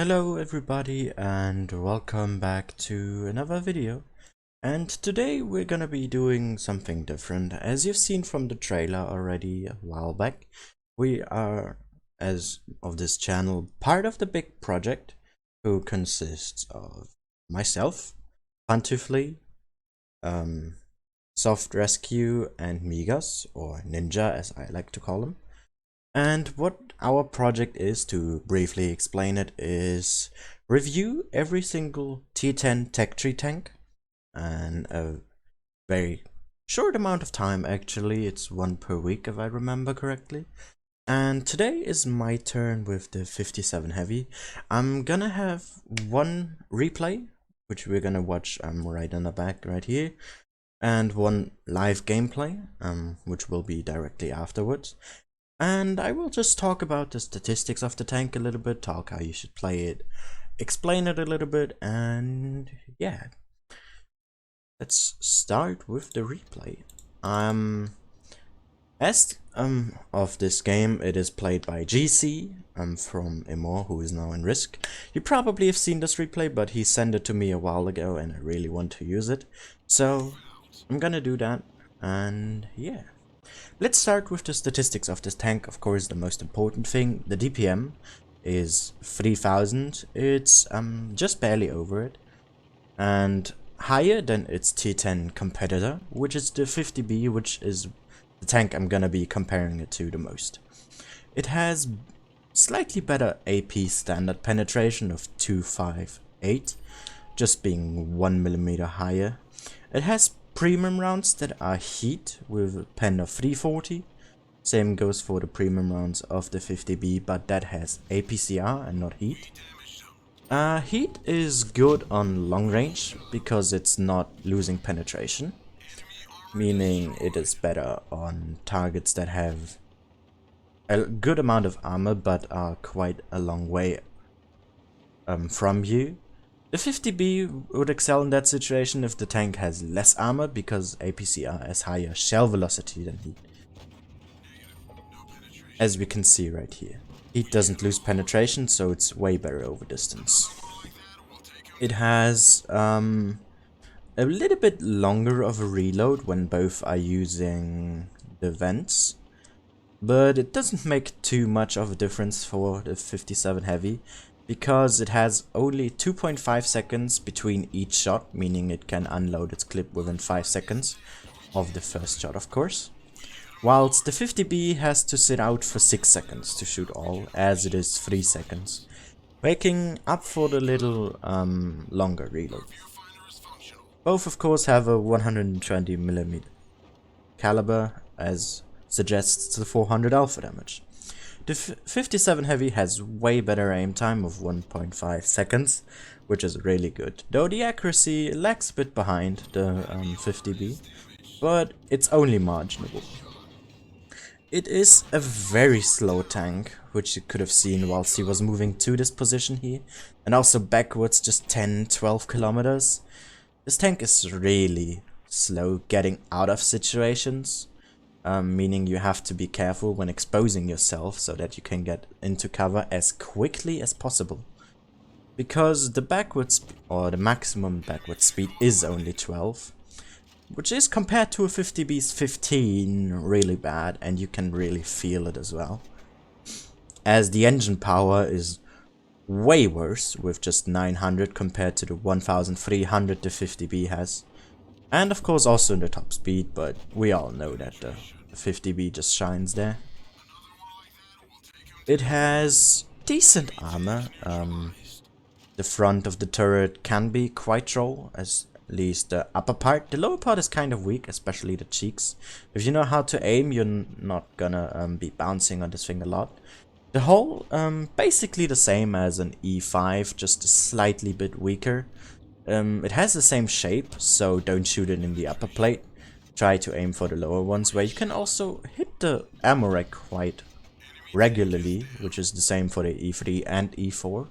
Hello everybody and welcome back to another video. And today we're gonna be doing something different. As you've seen from the trailer already a while back, we are, as of this channel, part of the big project who consists of myself, Pantoufleee, Soft Rescue and Migas, or Ninja as I like to call him. And what our project is, to briefly explain it, is review every single T10 tech tree tank and a very short amount of time. Actually, it's one per week if I remember correctly. And today is my turn with the 57 Heavy. I'm gonna have one replay, which we're gonna watch right in the back right here, and one live gameplay, which will be directly afterwards. And I will just talk about the statistics of the tank a little bit, talk how you should play it, explain it a little bit, and yeah. Let's start with the replay. As of this game, it is played by GC from Emor, who is now in Risk. You probably have seen this replay, but he sent it to me a while ago and I really want to use it. So I'm gonna do that, and yeah. Let's start with the statistics of this tank. Of course, the most important thing, the DPM is 3000. It's just barely over it, and higher than its T10 competitor, which is the 50B, which is the tank I'm gonna be comparing it to the most. It has slightly better AP standard penetration of 258, just being 1mm higher. It has premium rounds that are heat with a pen of 340. Same goes for the premium rounds of the 50B, but that has APCR and not heat. Heat is good on long range because it's not losing penetration, meaning it is better on targets that have a good amount of armor but are quite a long way from you. The 50B would excel in that situation if the tank has less armor, because APCR has higher shell velocity than heat, as we can see right here. Heat doesn't lose penetration, so it's way better over distance. It has a little bit longer of a reload when both are using the vents, but it doesn't make too much of a difference for the 57 Heavy, because it has only 2.5 seconds between each shot, meaning it can unload its clip within 5 seconds of the first shot, of course. Whilst the 50B has to sit out for 6 seconds to shoot all, as it is 3 seconds, making up for the little longer reload. Both of course have a 120mm caliber, as suggests the 400 alpha damage. The 57 Heavy has way better aim time of 1.5 seconds, which is really good, though the accuracy lags a bit behind the 50B, but it's only marginal. It is a very slow tank, which you could have seen whilst he was moving to this position here, and also backwards just 10-12 kilometers. This tank is really slow getting out of situations. Meaning you have to be careful when exposing yourself so that you can get into cover as quickly as possible. Because the backwards, or the maximum backward speed, is only 12, which is, compared to a 50B's 15, really bad, and you can really feel it as well. As the engine power is way worse with just 900 compared to the 1300 the 50B has. And of course also in the top speed, but we all know that the 50B just shines there. It has decent armor. The front of the turret can be quite troll, at least the upper part. The lower part is kind of weak, especially the cheeks. If you know how to aim, you're not gonna be bouncing on this thing a lot. The hull, basically the same as an E5, just a slightly bit weaker. It has the same shape, so don't shoot it in the upper plate. Try to aim for the lower ones, where you can also hit the ammo rack quite regularly, which is the same for the E3 and E4.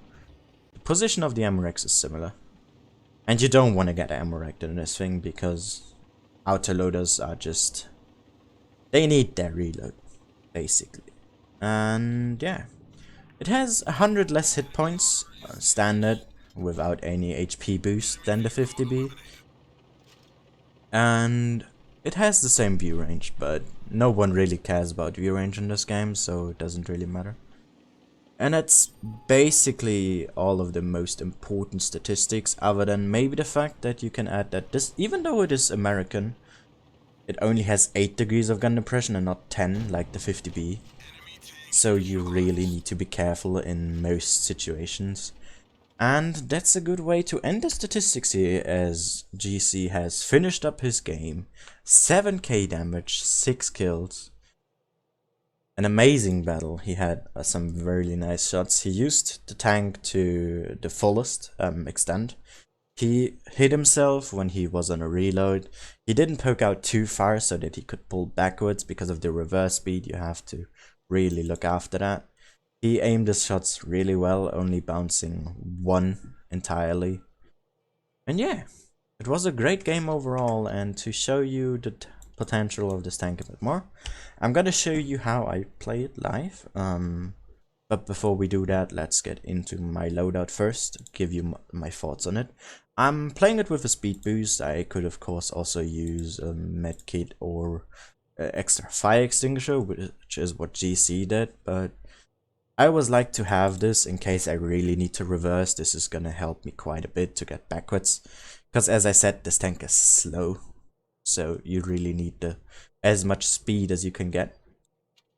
The position of the ammo racks is similar. And you don't want to get ammo racked in this thing, because autoloaders are just... they need their reload, basically. And yeah. It has 100 less hit points, standard, without any HP boost than the 50B. And it has the same view range, but no one really cares about view range in this game, so it doesn't really matter. And that's basically all of the most important statistics, other than maybe the fact that you can add that this, even though it is American, it only has 8 degrees of gun depression and not 10 like the 50B. So you really need to be careful in most situations. And that's a good way to end the statistics here, as GC has finished up his game. 7k damage, 6 kills. An amazing battle. He had some really nice shots. He used the tank to the fullest extent. He hit himself when he was on a reload. He didn't poke out too far so that he could pull backwards because of the reverse speed. You have to really look after that. He aimed his shots really well, only bouncing one entirely. And yeah, it was a great game overall, and to show you the potential of this tank a bit more, I'm gonna show you how I play it live. But before we do that, let's get into my loadout first, give you my thoughts on it. I'm playing it with a speed boost. I could of course also use a medkit or extra fire extinguisher, which is what GC did, but I always like to have this in case I really need to reverse. This is gonna help me quite a bit to get backwards, because as I said, this tank is slow, so you really need as much speed as you can get.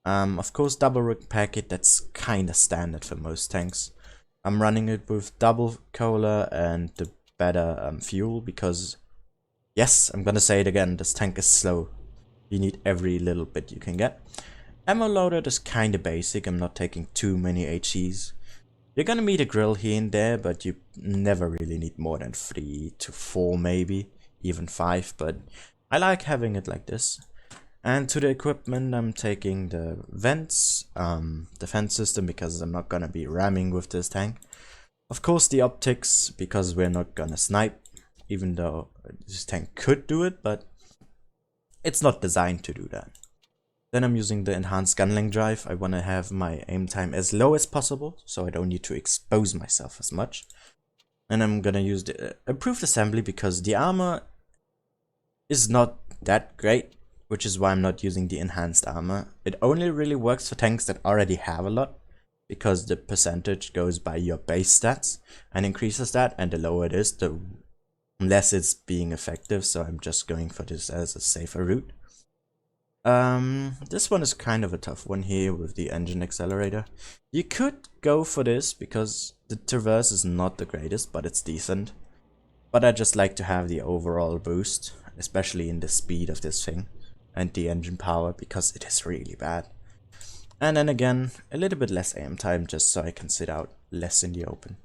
Of course, double rig packet, that's kinda standard for most tanks. I'm running it with double cola and the better fuel, because yes, I'm gonna say it again, this tank is slow. You need every little bit you can get. Ammo loadout is kinda basic. I'm not taking too many HEs. You're gonna meet a grill here and there, but you never really need more than 3 to 4 maybe, even 5, but I like having it like this. And to the equipment, I'm taking the vents, defense system, because I'm not gonna be ramming with this tank. Of course the optics, because we're not gonna snipe, even though this tank could do it, but it's not designed to do that. Then I'm using the enhanced gunling drive. I want to have my aim time as low as possible, so I don't need to expose myself as much. And I'm gonna use the improved assembly, because the armor is not that great, which is why I'm not using the enhanced armor. It only really works for tanks that already have a lot, because the percentage goes by your base stats and increases that, and the lower it is, the less it's being effective, so I'm just going for this as a safer route. This one is kind of a tough one here with the engine accelerator. You could go for this because the traverse is not the greatest, but it's decent. But I just like to have the overall boost, especially in the speed of this thing and the engine power, because it is really bad. And then again, a little bit less aim time just so I can sit out less in the open.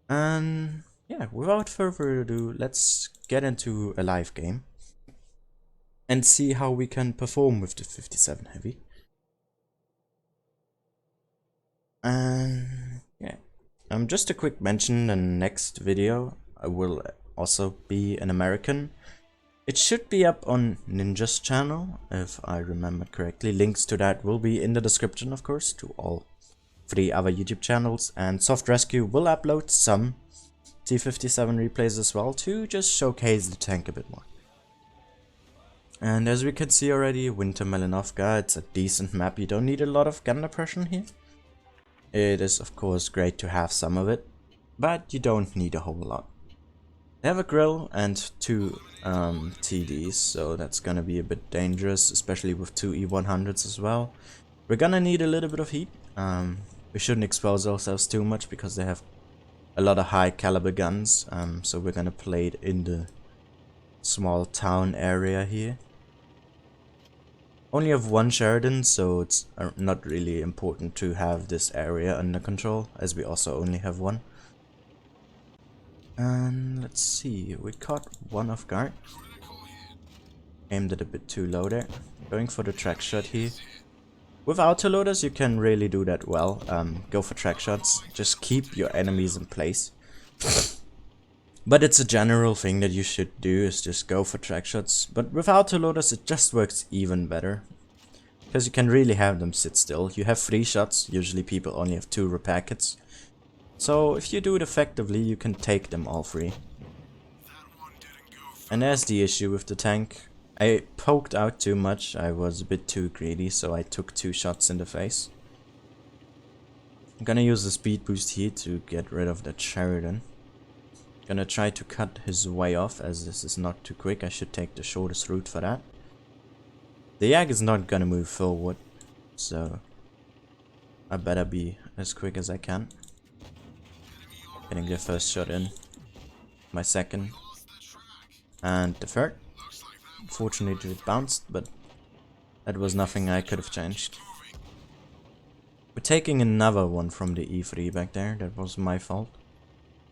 And yeah, without further ado, let's get into a live game and see how we can perform with the 57 Heavy. And yeah, just a quick mention, the next video will also be an American. It should be up on Ninja's channel, if I remember correctly. Links to that will be in the description, of course, to all 3 other YouTube channels. And Soft Rescue will upload some T57 replays as well, to just showcase the tank a bit more. And as we can see already, Winter Melanovka, it's a decent map. You don't need a lot of gun depression here. It is of course great to have some of it, but you don't need a whole lot. They have a grill and 2 TDs, so that's gonna be a bit dangerous, especially with 2 E100s as well. We're gonna need a little bit of heat. We shouldn't expose ourselves too much because they have a lot of high caliber guns, so we're gonna play it in the small town area here. Only have 1 Sheridan, so it's not really important to have this area under control, as we also only have 1. And let's see, we caught 1 off guard. Aimed it a bit too low there. Going for the track shot here. With autoloaders you can really do that well. Go for track shots, just keep your enemies in place. But it's a general thing that you should do, is just go for track shots. But with autoloaders it just works even better. because you can really have them sit still. You have 3 shots, usually people only have 2 repackets. So if you do it effectively, you can take them all 3. And there's the issue with the tank. I poked out too much, I was a bit too greedy, so I took 2 shots in the face. I'm gonna use the speed boost here to get rid of that Sheridan. Gonna try to cut his way off, as this is not too quick. I should take the shortest route for that. The Yak is not gonna move forward, so I better be as quick as I can. Getting the first shot in, my second, and the third. Unfortunately it bounced, but that was nothing I could have changed. We're taking another one from the E3 back there. That was my fault.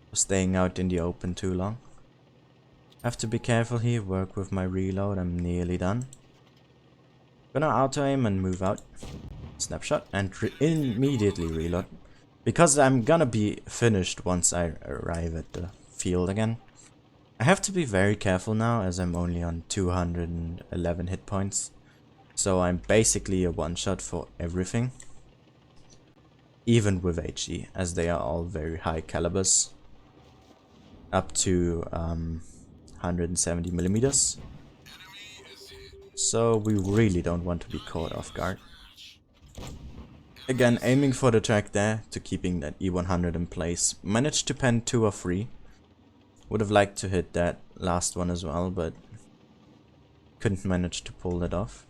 For staying out in the open too long. Have to be careful here, work with my reload. I'm nearly done. Gonna auto aim and move out. Snapshot and immediately reload. Because I'm gonna be finished once I arrive at the field again. I have to be very careful now, as I'm only on 211 hit points. So I'm basically a one-shot for everything. Even with HE, as they are all very high calibers. Up to 170 millimeters. So we really don't want to be caught off guard. Again, aiming for the track there to keeping that E100 in place. Managed to pen 2 or 3. Would have liked to hit that last one as well, but couldn't manage to pull that off.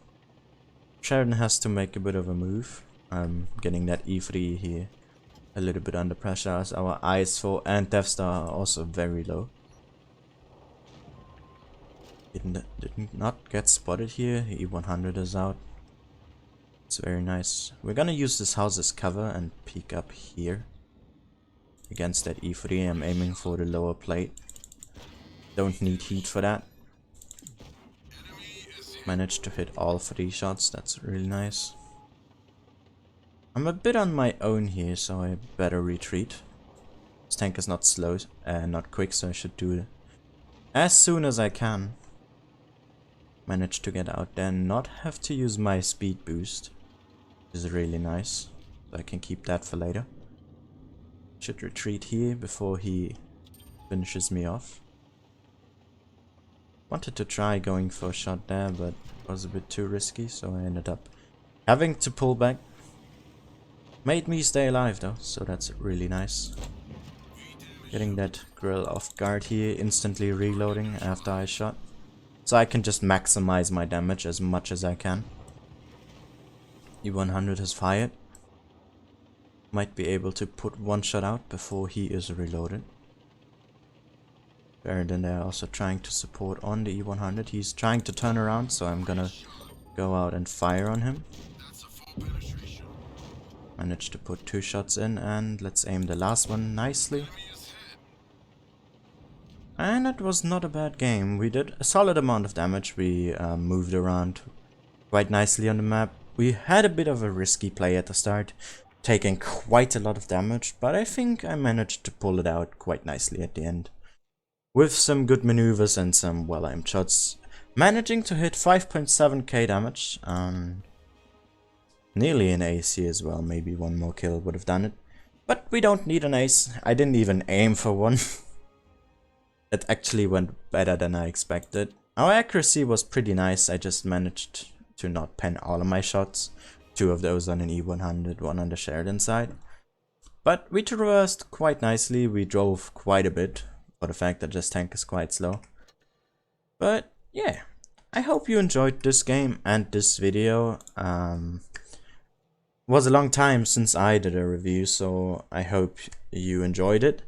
Sheridan has to make a bit of a move. I'm getting that E3 here a little bit under pressure, as our IS4 and Death Star are also very low. Did not get spotted here. E100 is out. It's very nice. We're gonna use this house as cover and peek up here. Against that E3, I'm aiming for the lower plate. Don't need heat for that. Managed to hit all 3 shots, that's really nice. I'm a bit on my own here, so I better retreat. This tank is not slow, not quick, so I should do it as soon as I can. Managed to get out there and not have to use my speed boost. Which is really nice, so I can keep that for later. Should retreat here before he finishes me off. Wanted to try going for a shot there, but it was a bit too risky, so I ended up having to pull back. Made me stay alive though, so that's really nice. Getting that grill off guard here, instantly reloading after I shot. So I can just maximize my damage as much as I can. E100 has fired. Might be able to put 1 shot out before he is reloaded. Then they're also trying to support on the E100. He's trying to turn around, so I'm gonna go out and fire on him. Managed to put 2 shots in, and let's aim the last one nicely. And it was not a bad game. We did a solid amount of damage. We moved around quite nicely on the map. We had a bit of a risky play at the start, taking quite a lot of damage, but I think I managed to pull it out quite nicely at the end. With some good maneuvers and some well-aimed shots, managing to hit 5.7k damage. Nearly an ace here as well, maybe 1 more kill would have done it. But we don't need an ace, I didn't even aim for one. It actually went better than I expected. Our accuracy was pretty nice, I just managed to not pen all of my shots. 2 of those on an E100, 1 on the Sheridan side. But we traversed quite nicely, we drove quite a bit, for the fact that this tank is quite slow. But yeah, I hope you enjoyed this game and this video. Was a long time since I did a review, so I hope you enjoyed it.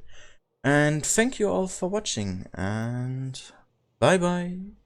And thank you all for watching, and bye bye.